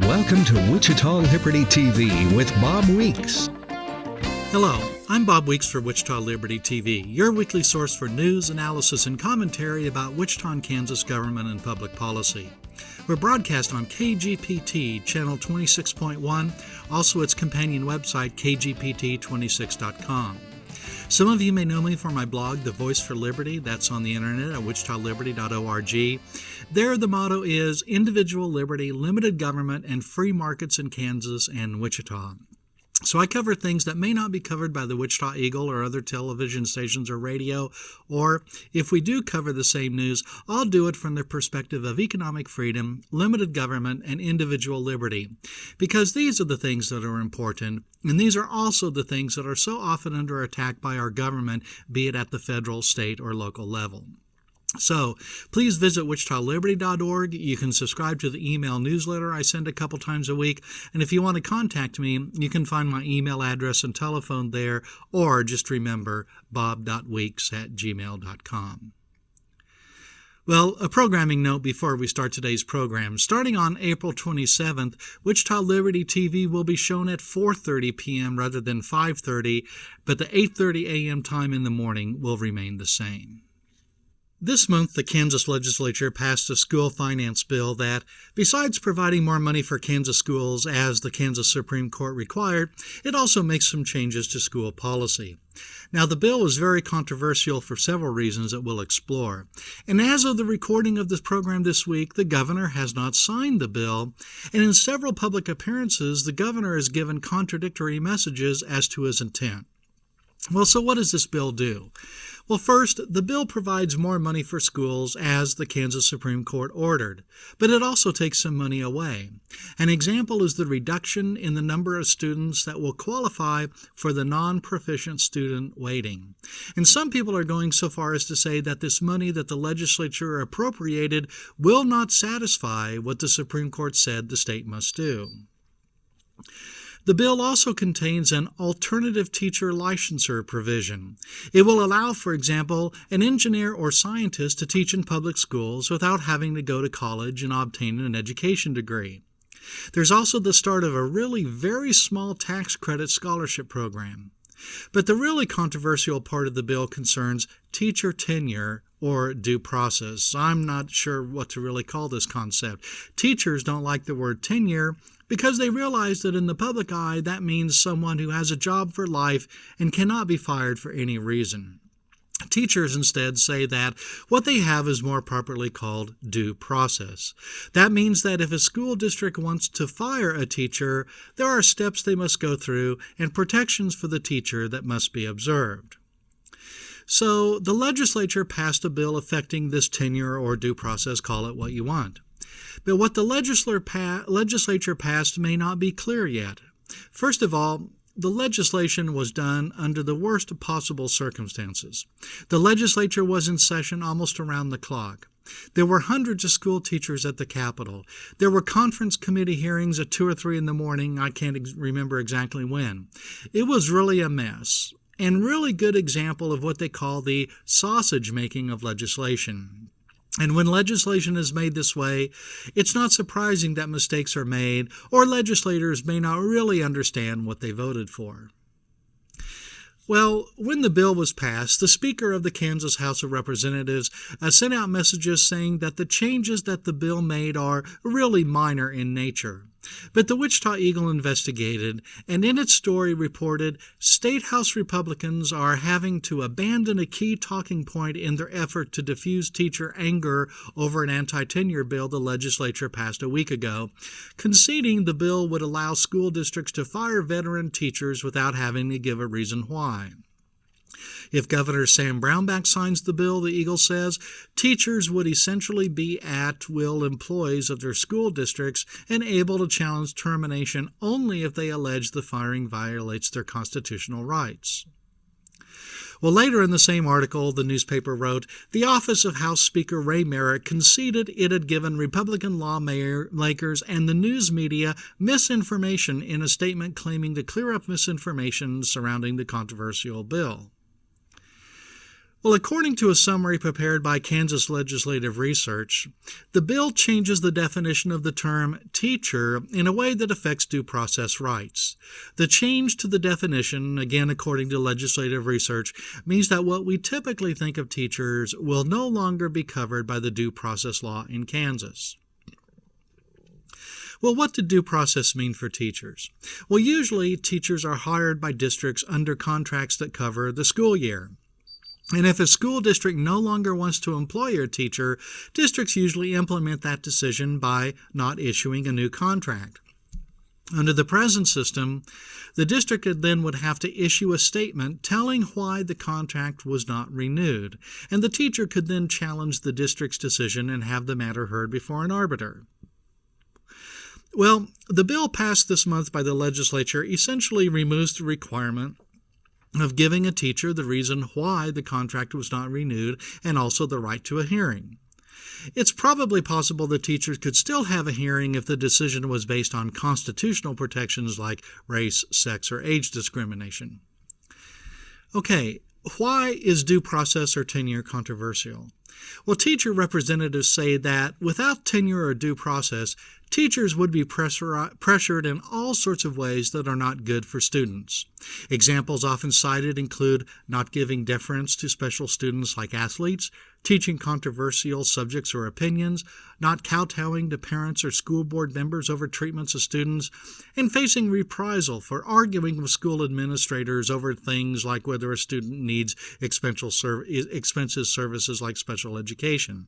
Welcome to Wichita Liberty TV with Bob Weeks. Hello, I'm Bob Weeks for Wichita Liberty TV, your weekly source for news, analysis, and commentary about Wichita and Kansas government and public policy. We're broadcast on KGPT Channel 26.1, also its companion website, kgpt26.com. Some of you may know me for my blog, The Voice for Liberty. That's on the internet at wichitaliberty.org. There, the motto is individual liberty, limited government, and free markets in Kansas and Wichita. So I cover things that may not be covered by the Wichita Eagle or other television stations or radio, or if we do cover the same news, I'll do it from the perspective of economic freedom, limited government, and individual liberty. Because these are the things that are important, and these are also the things that are so often under attack by our government, be it at the federal, state, or local level. So please visit wichitaliberty.org. You can subscribe to the email newsletter I send a couple times a week. And if you want to contact me, you can find my email address and telephone there, or just remember bob.weeks@gmail.com. Well, a programming note before we start today's program. Starting on April 27th, Wichita Liberty TV will be shown at 4:30 p.m. rather than 5:30, but the 8:30 a.m. time in the morning will remain the same. This month, the Kansas Legislature passed a school finance bill that, besides providing more money for Kansas schools as the Kansas Supreme Court required, it also makes some changes to school policy. Now, the bill is very controversial for several reasons that we'll explore. And as of the recording of this program this week, the governor has not signed the bill, and in several public appearances, the governor has given contradictory messages as to his intent. Well, so what does this bill do? Well, first, the bill provides more money for schools as the Kansas Supreme Court ordered, but it also takes some money away. An example is the reduction in the number of students that will qualify for the non-proficient student weighting. And some people are going so far as to say that this money that the legislature appropriated will not satisfy what the Supreme Court said the state must do. The bill also contains an alternative teacher licensure provision. It will allow, for example, an engineer or scientist to teach in public schools without having to go to college and obtain an education degree. There's also the start of a really very small tax credit scholarship program. But the really controversial part of the bill concerns teacher tenure or due process. I'm not sure what to really call this concept. Teachers don't like the word tenure because they realize that in the public eye that means someone who has a job for life and cannot be fired for any reason. Teachers instead say that what they have is more properly called due process. That means that if a school district wants to fire a teacher, there are steps they must go through and protections for the teacher that must be observed. So the legislature passed a bill affecting this tenure or due process, call it what you want. But what the legislature passed may not be clear yet. First of all, the legislation was done under the worst possible circumstances. The legislature was in session almost around the clock. There were hundreds of school teachers at the Capitol. There were conference committee hearings at 2 or 3 in the morning. I can't remember exactly when. It was really a mess, and really good example of what they call the sausage making of legislation. And when legislation is made this way, it's not surprising that mistakes are made or legislators may not really understand what they voted for. Well, when the bill was passed, the Speaker of the Kansas House of Representatives sent out messages saying that the changes that the bill made are really minor in nature. But the Wichita Eagle investigated, and in its story reported, State House Republicans are having to abandon a key talking point in their effort to diffuse teacher anger over an anti-tenure bill the legislature passed a week ago, conceding the bill would allow school districts to fire veteran teachers without having to give a reason why. If Governor Sam Brownback signs the bill, the Eagle says, teachers would essentially be at-will employees of their school districts and able to challenge termination only if they allege the firing violates their constitutional rights. Well, later in the same article, the newspaper wrote, the office of House Speaker Ray Merrick conceded it had given Republican lawmakers and the news media misinformation in a statement claiming to clear up misinformation surrounding the controversial bill. Well, according to a summary prepared by Kansas Legislative Research, the bill changes the definition of the term teacher in a way that affects due process rights. The change to the definition, again according to Legislative Research, means that what we typically think of teachers will no longer be covered by the due process law in Kansas. Well, what did due process mean for teachers? Well, usually teachers are hired by districts under contracts that cover the school year. And if a school district no longer wants to employ a teacher, districts usually implement that decision by not issuing a new contract. Under the present system, the district then would have to issue a statement telling why the contract was not renewed, and the teacher could then challenge the district's decision and have the matter heard before an arbiter. Well, the bill passed this month by the legislature essentially removes the requirement of giving a teacher the reason why the contract was not renewed and also the right to a hearing. It's probably possible that teachers could still have a hearing if the decision was based on constitutional protections like race, sex, or age discrimination. Okay, why is due process or tenure controversial? Well, teacher representatives say that without tenure or due process, teachers would be pressured in all sorts of ways that are not good for students. Examples often cited include not giving deference to special students like athletes, teaching controversial subjects or opinions, not kowtowing to parents or school board members over treatments of students, and facing reprisal for arguing with school administrators over things like whether a student needs expensive services like special education.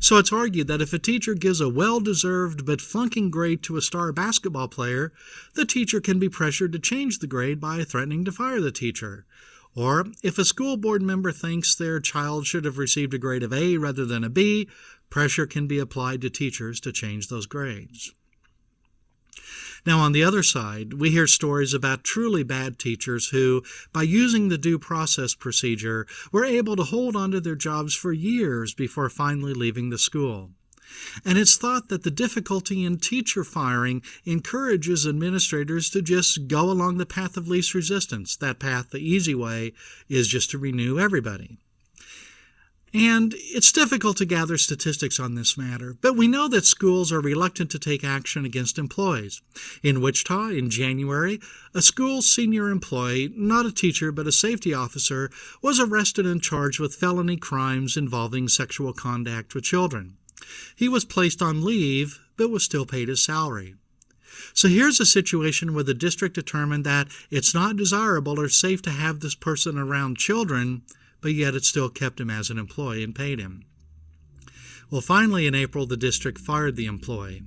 So it's argued that if a teacher gives a well-deserved but flunking grade to a star basketball player, the teacher can be pressured to change the grade by threatening to fire the teacher. Or if a school board member thinks their child should have received a grade of A rather than a B, pressure can be applied to teachers to change those grades. Now, on the other side, we hear stories about truly bad teachers who, by using the due process procedure, were able to hold on to their jobs for years before finally leaving the school. And it's thought that the difficulty in teacher firing encourages administrators to just go along the path of least resistance. That path, the easy way, is just to renew everybody. And it's difficult to gather statistics on this matter, but we know that schools are reluctant to take action against employees. In Wichita, in January, a school senior employee, not a teacher but a safety officer, was arrested and charged with felony crimes involving sexual contact with children. He was placed on leave, but was still paid his salary. So here's a situation where the district determined that it's not desirable or safe to have this person around children, but yet it still kept him as an employee and paid him. Well, finally in April, the district fired the employee.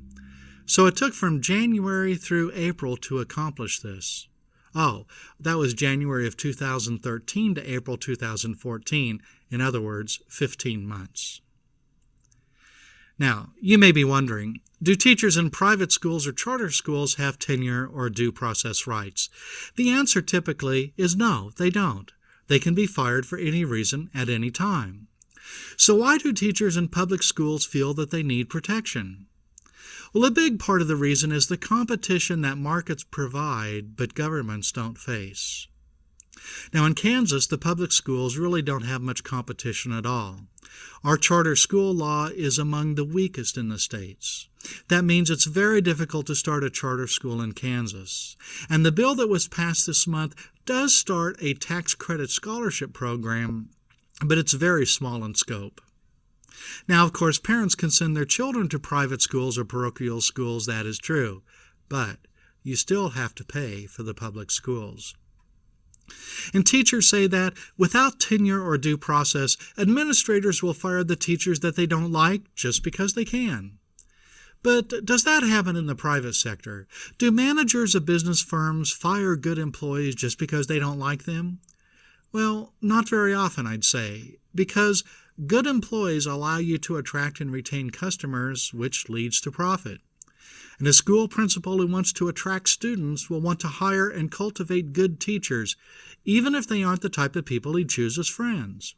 So it took from January through April to accomplish this. Oh, that was January of 2013 to April 2014. In other words, 15 months. Now, you may be wondering, do teachers in private schools or charter schools have tenure or due process rights? The answer typically is no, they don't. They can be fired for any reason at any time. So why do teachers in public schools feel that they need protection? Well, a big part of the reason is the competition that markets provide, but governments don't face. Now, in Kansas, the public schools really don't have much competition at all. Our charter school law is among the weakest in the states. That means it's very difficult to start a charter school in Kansas. And the bill that was passed this month does start a tax credit scholarship program, but it's very small in scope. Now, of course, parents can send their children to private schools or parochial schools, that is true, but you still have to pay for the public schools. And teachers say that without tenure or due process, administrators will fire the teachers that they don't like just because they can. But does that happen in the private sector? Do managers of business firms fire good employees just because they don't like them? Well, not very often, I'd say, because good employees allow you to attract and retain customers, which leads to profit. And a school principal who wants to attract students will want to hire and cultivate good teachers, even if they aren't the type of people he chooses as friends.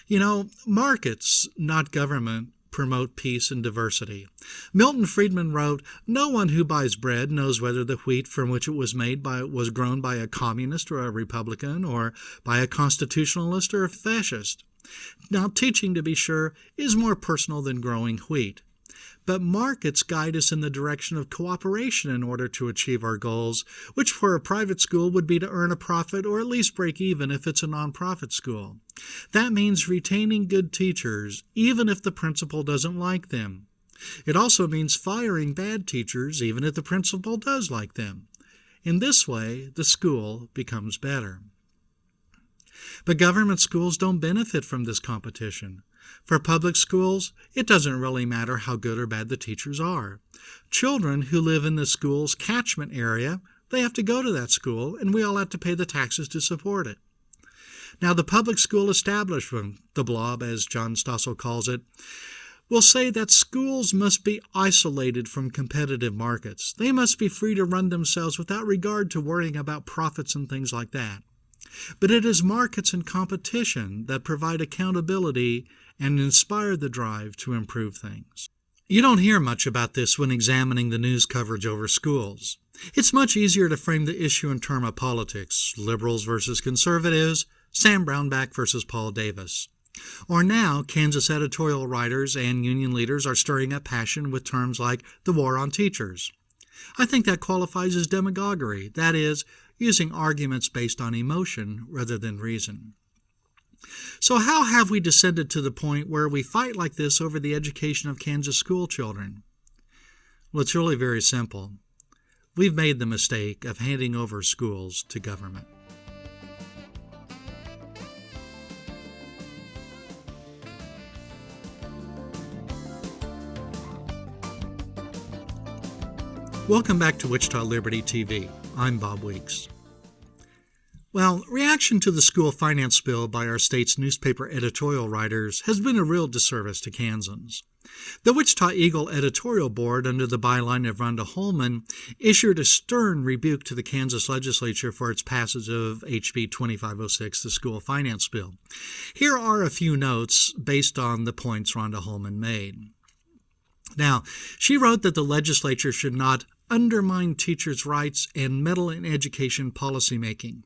You know, markets, not government, promote peace and diversity. Milton Friedman wrote, "No one who buys bread knows whether the wheat from which it was made was grown by a communist or a Republican, or by a constitutionalist or a fascist." Now, teaching, to be sure, is more personal than growing wheat. But markets guide us in the direction of cooperation in order to achieve our goals, which for a private school would be to earn a profit or at least break even if it's a nonprofit school. That means retaining good teachers, even if the principal doesn't like them. It also means firing bad teachers, even if the principal does like them. In this way, the school becomes better. But government schools don't benefit from this competition. For public schools, it doesn't really matter how good or bad the teachers are. Children who live in the school's catchment area, they have to go to that school, and we all have to pay the taxes to support it. Now, the public school establishment, the blob as John Stossel calls it, will say that schools must be isolated from competitive markets. They must be free to run themselves without regard to worrying about profits and things like that. But it is markets and competition that provide accountability and inspire the drive to improve things. You don't hear much about this when examining the news coverage over schools. It's much easier to frame the issue in terms of politics, liberals versus conservatives, Sam Brownback versus Paul Davis. Or now, Kansas editorial writers and union leaders are stirring up passion with terms like the war on teachers. I think that qualifies as demagoguery, that is, using arguments based on emotion rather than reason. So how have we descended to the point where we fight like this over the education of Kansas school children? Well, it's really very simple. We've made the mistake of handing over schools to government. Welcome back to Wichita Liberty TV. I'm Bob Weeks. Well, reaction to the school finance bill by our state's newspaper editorial writers has been a real disservice to Kansans. The Wichita Eagle editorial board, under the byline of Rhonda Holman, issued a stern rebuke to the Kansas Legislature for its passage of HB 2506, the school finance bill. Here are a few notes based on the points Rhonda Holman made. Now, she wrote that the legislature should not undermine teachers' rights and meddle in education policymaking.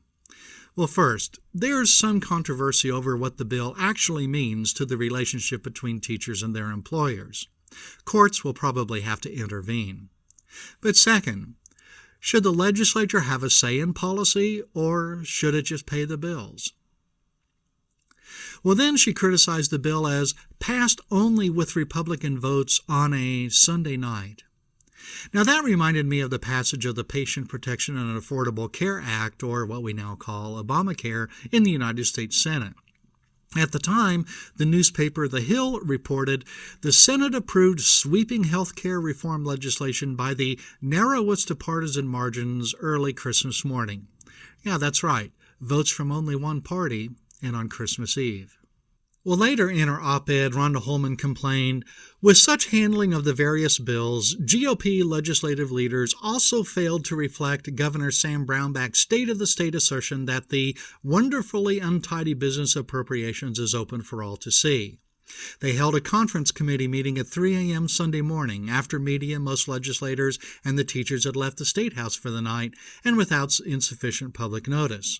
Well, first, there's some controversy over what the bill actually means to the relationship between teachers and their employers. Courts will probably have to intervene. But second, should the legislature have a say in policy, or should it just pay the bills? Well, then she criticized the bill as passed only with Republican votes on a Sunday night. Now, that reminded me of the passage of the Patient Protection and Affordable Care Act, or what we now call Obamacare, in the United States Senate. At the time, the newspaper The Hill reported the Senate approved sweeping health care reform legislation by the narrowest of partisan margins early Christmas morning. Yeah, that's right, votes from only one party, and on Christmas Eve. Well, later in her op-ed, Rhonda Holman complained, with such handling of the various bills, GOP legislative leaders also failed to reflect Governor Sam Brownback's state-of-the-state assertion that the wonderfully untidy business appropriations is open for all to see. They held a conference committee meeting at 3 a.m. Sunday morning, after media, most legislators, and the teachers had left the State House for the night, and without insufficient public notice.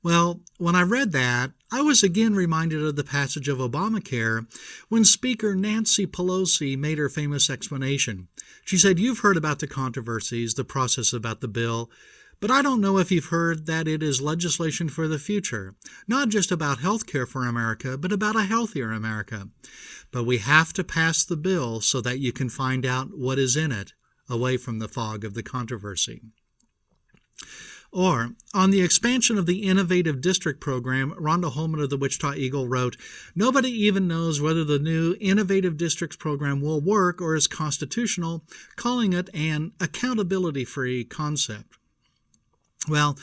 Well, when I read that, I was again reminded of the passage of Obamacare when Speaker Nancy Pelosi made her famous explanation. She said, "You've heard about the controversies, the process about the bill, but I don't know if you've heard that it is legislation for the future, not just about health care for America, but about a healthier America. But we have to pass the bill so that you can find out what is in it, away from the fog of the controversy." Or, on the expansion of the Innovative District program, Rhonda Holman of the Wichita Eagle wrote, "Nobody even knows whether the new Innovative Districts program will work or is constitutional, calling it an accountability-free concept." Well,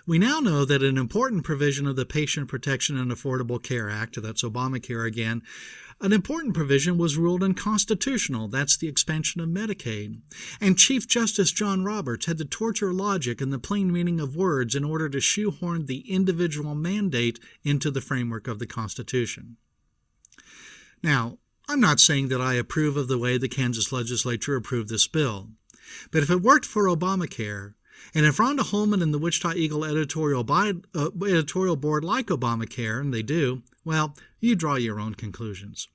we now know that an important provision of the Patient Protection and Affordable Care Act, that's Obamacare again, an important provision was ruled unconstitutional. That's the expansion of Medicaid. And Chief Justice John Roberts had to torture logic and the plain meaning of words in order to shoehorn the individual mandate into the framework of the Constitution. Now, I'm not saying that I approve of the way the Kansas legislature approved this bill, but if it worked for Obamacare, and if Rhonda Holman and the Wichita Eagle editorial board like Obamacare, and they do, well, you draw your own conclusions.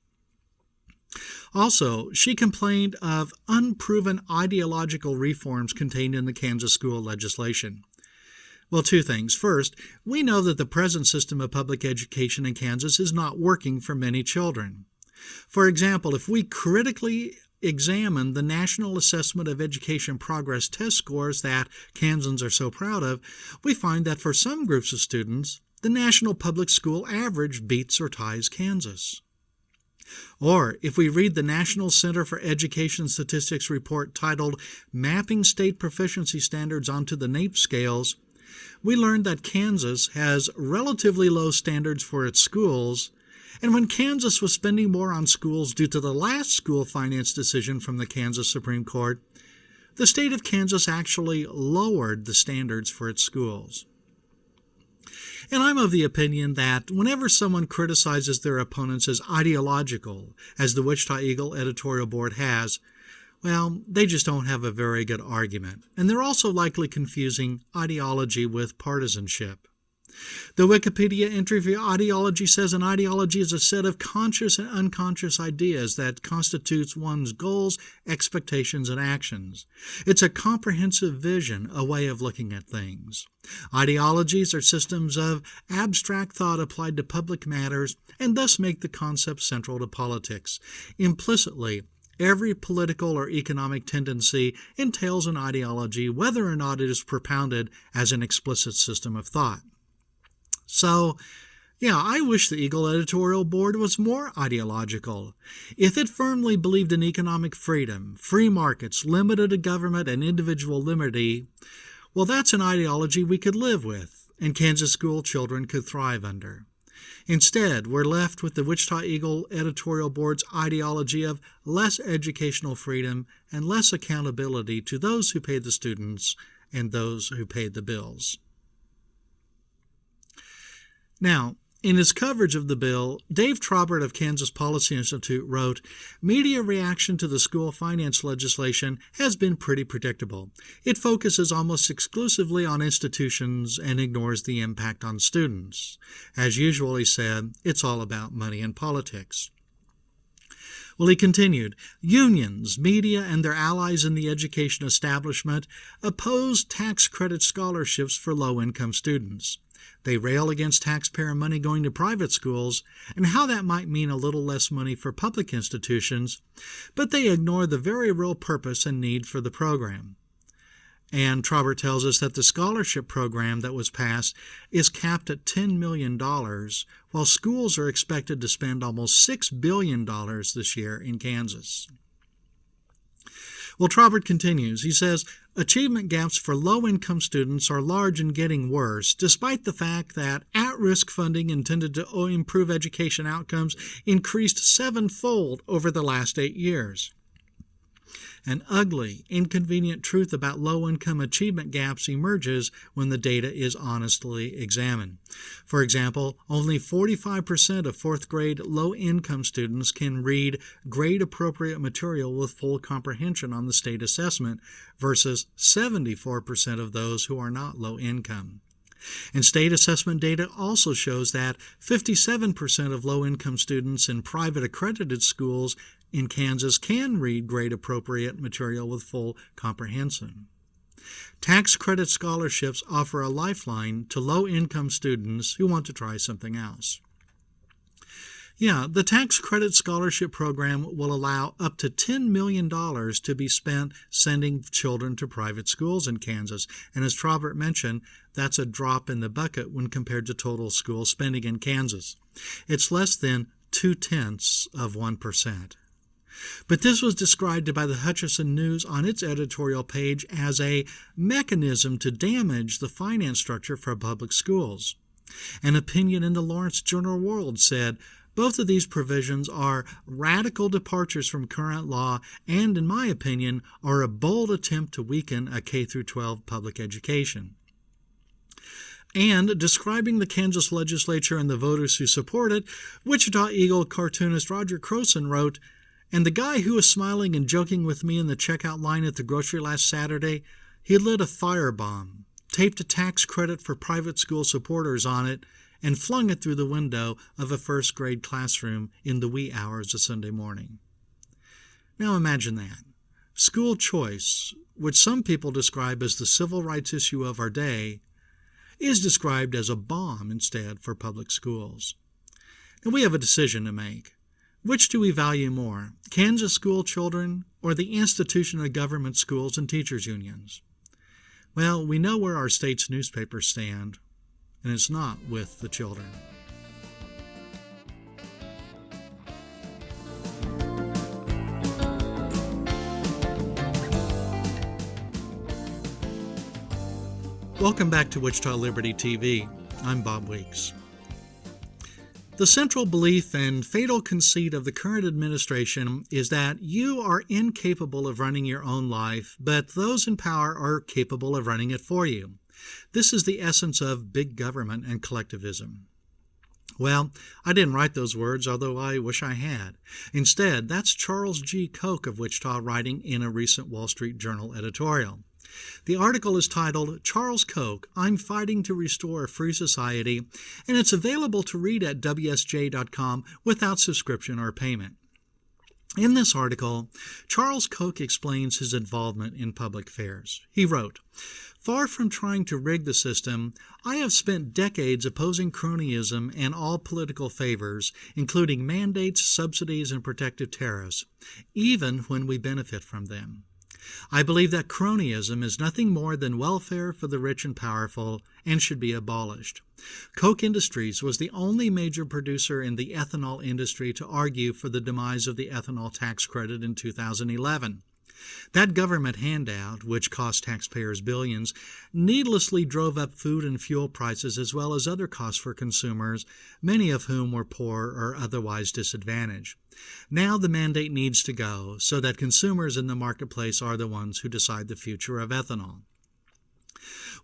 Also, she complained of unproven ideological reforms contained in the Kansas school legislation. Well, two things. First, we know that the present system of public education in Kansas is not working for many children. For example, if we critically examine the National Assessment of Education Progress test scores that Kansans are so proud of, we find that for some groups of students, the national public school average beats or ties Kansas. Or if we read the National Center for Education Statistics report titled Mapping State Proficiency Standards onto the NAEP Scales, we learn that Kansas has relatively low standards for its schools, and when Kansas was spending more on schools due to the last school finance decision from the Kansas Supreme Court, the state of Kansas actually lowered the standards for its schools. And I'm of the opinion that whenever someone criticizes their opponents as ideological, as the Wichita Eagle editorial board has, well, they just don't have a very good argument. And they're also likely confusing ideology with partisanship. The Wikipedia entry for ideology says an ideology is a set of conscious and unconscious ideas that constitutes one's goals, expectations, and actions. It's a comprehensive vision, a way of looking at things. Ideologies are systems of abstract thought applied to public matters and thus make the concept central to politics. Implicitly, every political or economic tendency entails an ideology, whether or not it is propounded as an explicit system of thought. So, I wish the Eagle editorial board was more ideological. If it firmly believed in economic freedom, free markets, limited government, and individual liberty, well, that's an ideology we could live with, and Kansas school children could thrive under. Instead, we're left with the Wichita Eagle editorial board's ideology of less educational freedom and less accountability to those who pay the students and those who paid the bills. Now, in his coverage of the bill, Dave Trobert of Kansas Policy Institute wrote, "Media reaction to the school finance legislation has been pretty predictable. It focuses almost exclusively on institutions and ignores the impact on students. As usual," he said, "it's all about money and politics." Well, he continued, "Unions, media, and their allies in the education establishment oppose tax credit scholarships for low-income students. They rail against taxpayer money going to private schools and how that might mean a little less money for public institutions, but they ignore the very real purpose and need for the program." And Trobert tells us that the scholarship program that was passed is capped at $10 million, while schools are expected to spend almost $6 billion this year in Kansas. Well, Trobert continues. He says, "Achievement gaps for low-income students are large and getting worse, despite the fact that at-risk funding intended to improve education outcomes increased 7-fold over the last 8 years. An ugly, inconvenient truth about low-income achievement gaps emerges when the data is honestly examined. For example, only 45% of fourth-grade low-income students can read grade-appropriate material with full comprehension on the state assessment versus 74% of those who are not low-income. And state assessment data also shows that 57% of low-income students in private accredited schools in Kansas can read grade-appropriate material with full comprehension. Tax credit scholarships offer a lifeline to low-income students who want to try something else. The tax credit scholarship program will allow up to $10 million to be spent sending children to private schools in Kansas. And as Trobert mentioned, that's a drop in the bucket when compared to total school spending in Kansas. It's less than 0.2%. But this was described by the Hutchinson News on its editorial page as a mechanism to damage the finance structure for public schools. An opinion in the Lawrence Journal-World said, "Both of these provisions are radical departures from current law and, in my opinion, are a bold attempt to weaken a K-12 public education." And describing the Kansas legislature and the voters who support it, Wichita Eagle cartoonist Roger Croson wrote, "And the guy who was smiling and joking with me in the checkout line at the grocery last Saturday, he lit a firebomb, taped a tax credit for private school supporters on it, and flung it through the window of a first-grade classroom in the wee hours of Sunday morning." Now imagine that. School choice, which some people describe as the civil rights issue of our day, is described as a bomb instead for public schools. Now we have a decision to make. Which do we value more, Kansas school children or the institution of government schools and teachers' unions? Well, we know where our state's newspapers stand, and it's not with the children. Welcome back to Wichita Liberty TV. I'm Bob Weeks. The central belief and fatal conceit of the current administration is that you are incapable of running your own life, but those in power are capable of running it for you. This is the essence of big government and collectivism. Well, I didn't write those words, although I wish I had. Instead, that's Charles G. Koch of Wichita writing in a recent Wall Street Journal editorial. The article is titled, "Charles Koch, I'm Fighting to Restore a Free Society," and it's available to read at WSJ.com without subscription or payment. In this article, Charles Koch explains his involvement in public affairs. He wrote, "Far from trying to rig the system, I have spent decades opposing cronyism and all political favors, including mandates, subsidies, and protective tariffs, even when we benefit from them. I believe that cronyism is nothing more than welfare for the rich and powerful and should be abolished. Koch Industries was the only major producer in the ethanol industry to argue for the demise of the ethanol tax credit in 2011. That government handout, which cost taxpayers billions, needlessly drove up food and fuel prices as well as other costs for consumers, many of whom were poor or otherwise disadvantaged. Now the mandate needs to go so that consumers in the marketplace are the ones who decide the future of ethanol."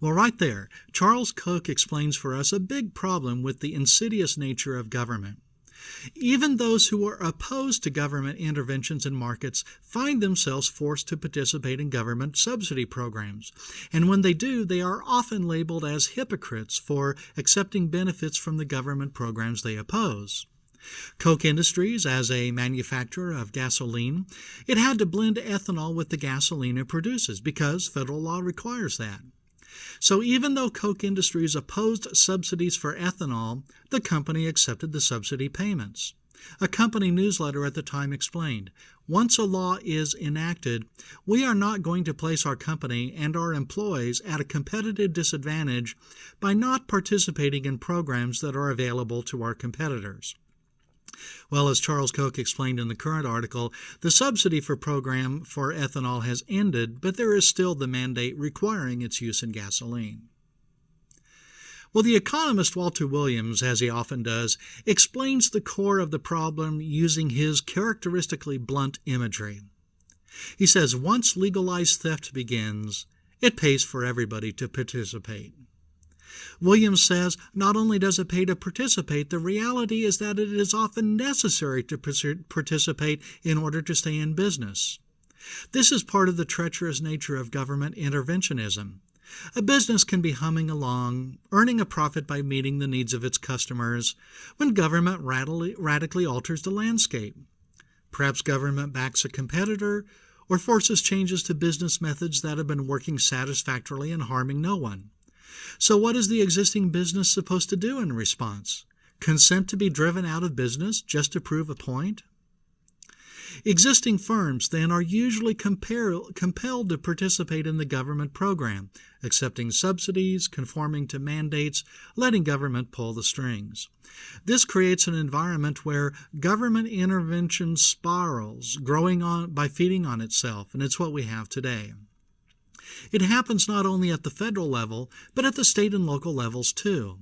Well, right there, Charles Koch explains for us a big problem with the insidious nature of government. Even those who are opposed to government interventions in markets find themselves forced to participate in government subsidy programs, and when they do, they are often labeled as hypocrites for accepting benefits from the government programs they oppose. Koch Industries, as a manufacturer of gasoline, it had to blend ethanol with the gasoline it produces because federal law requires that. So even though Koch Industries opposed subsidies for ethanol, the company accepted the subsidy payments. A company newsletter at the time explained, "Once a law is enacted, we are not going to place our company and our employees at a competitive disadvantage by not participating in programs that are available to our competitors." Well, as Charles Koch explained in the current article, the subsidy for program for ethanol has ended, but there is still the mandate requiring its use in gasoline. Well, the economist Walter Williams, as he often does, explains the core of the problem using his characteristically blunt imagery. He says, once legalized theft begins, it pays for everybody to participate. Williams says not only does it pay to participate, the reality is that it is often necessary to participate in order to stay in business. This is part of the treacherous nature of government interventionism. A business can be humming along, earning a profit by meeting the needs of its customers, when government radically alters the landscape. Perhaps government backs a competitor or forces changes to business methods that have been working satisfactorily and harming no one. So what is the existing business supposed to do in response? Consent to be driven out of business just to prove a point? Existing firms, then, are usually compelled to participate in the government program, accepting subsidies, conforming to mandates, letting government pull the strings. This creates an environment where government intervention spirals, growing on by feeding on itself, and it's what we have today. It happens not only at the federal level, but at the state and local levels too.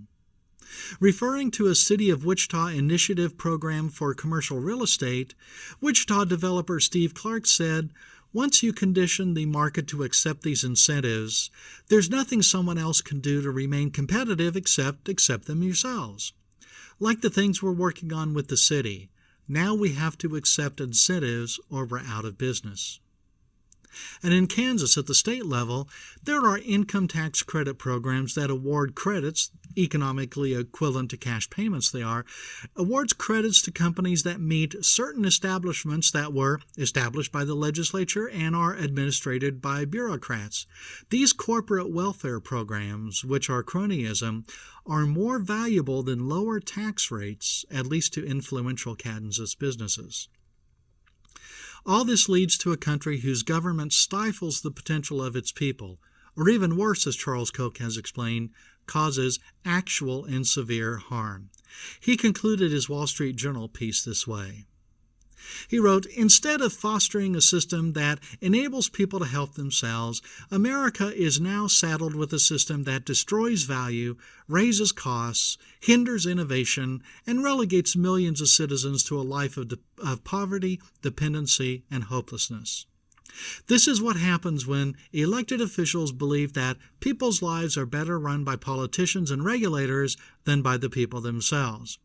Referring to a City of Wichita initiative program for commercial real estate, Wichita developer Steve Clark said, Once you condition the market to accept these incentives, there's nothing someone else can do to remain competitive except accept them yourselves. Like the things we're working on with the city, now we have to accept incentives or we're out of business. And in Kansas, at the state level, there are income tax credit programs that award credits, economically equivalent to cash payments they are, awards credits to companies that meet certain establishments that were established by the legislature and are administered by bureaucrats. These corporate welfare programs, which are cronyism, are more valuable than lower tax rates, at least to influential Kansas businesses. All this leads to a country whose government stifles the potential of its people, or even worse, as Charles Koch has explained, causes actual and severe harm. He concluded his Wall Street Journal piece this way. He wrote, "Instead of fostering a system that enables people to help themselves, America is now saddled with a system that destroys value, raises costs, hinders innovation, and relegates millions of citizens to a life of poverty, dependency, and hopelessness. This is what happens when elected officials believe that people's lives are better run by politicians and regulators than by the people themselves.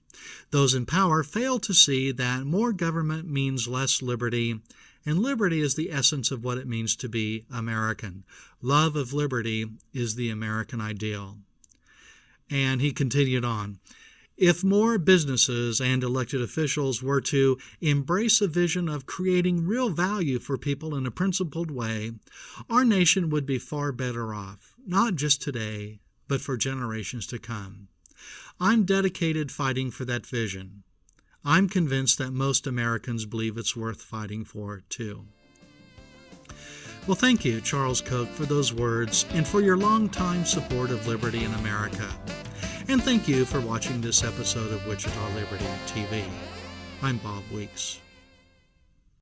Those in power fail to see that more government means less liberty, and liberty is the essence of what it means to be American. Love of liberty is the American ideal." And he continued on, "If more businesses and elected officials were to embrace a vision of creating real value for people in a principled way, our nation would be far better off, not just today, but for generations to come. I'm dedicated fighting for that vision. I'm convinced that most Americans believe it's worth fighting for, too." Well, thank you, Charles Koch, for those words and for your longtime support of liberty in America. And thank you for watching this episode of Wichita Liberty TV. I'm Bob Weeks.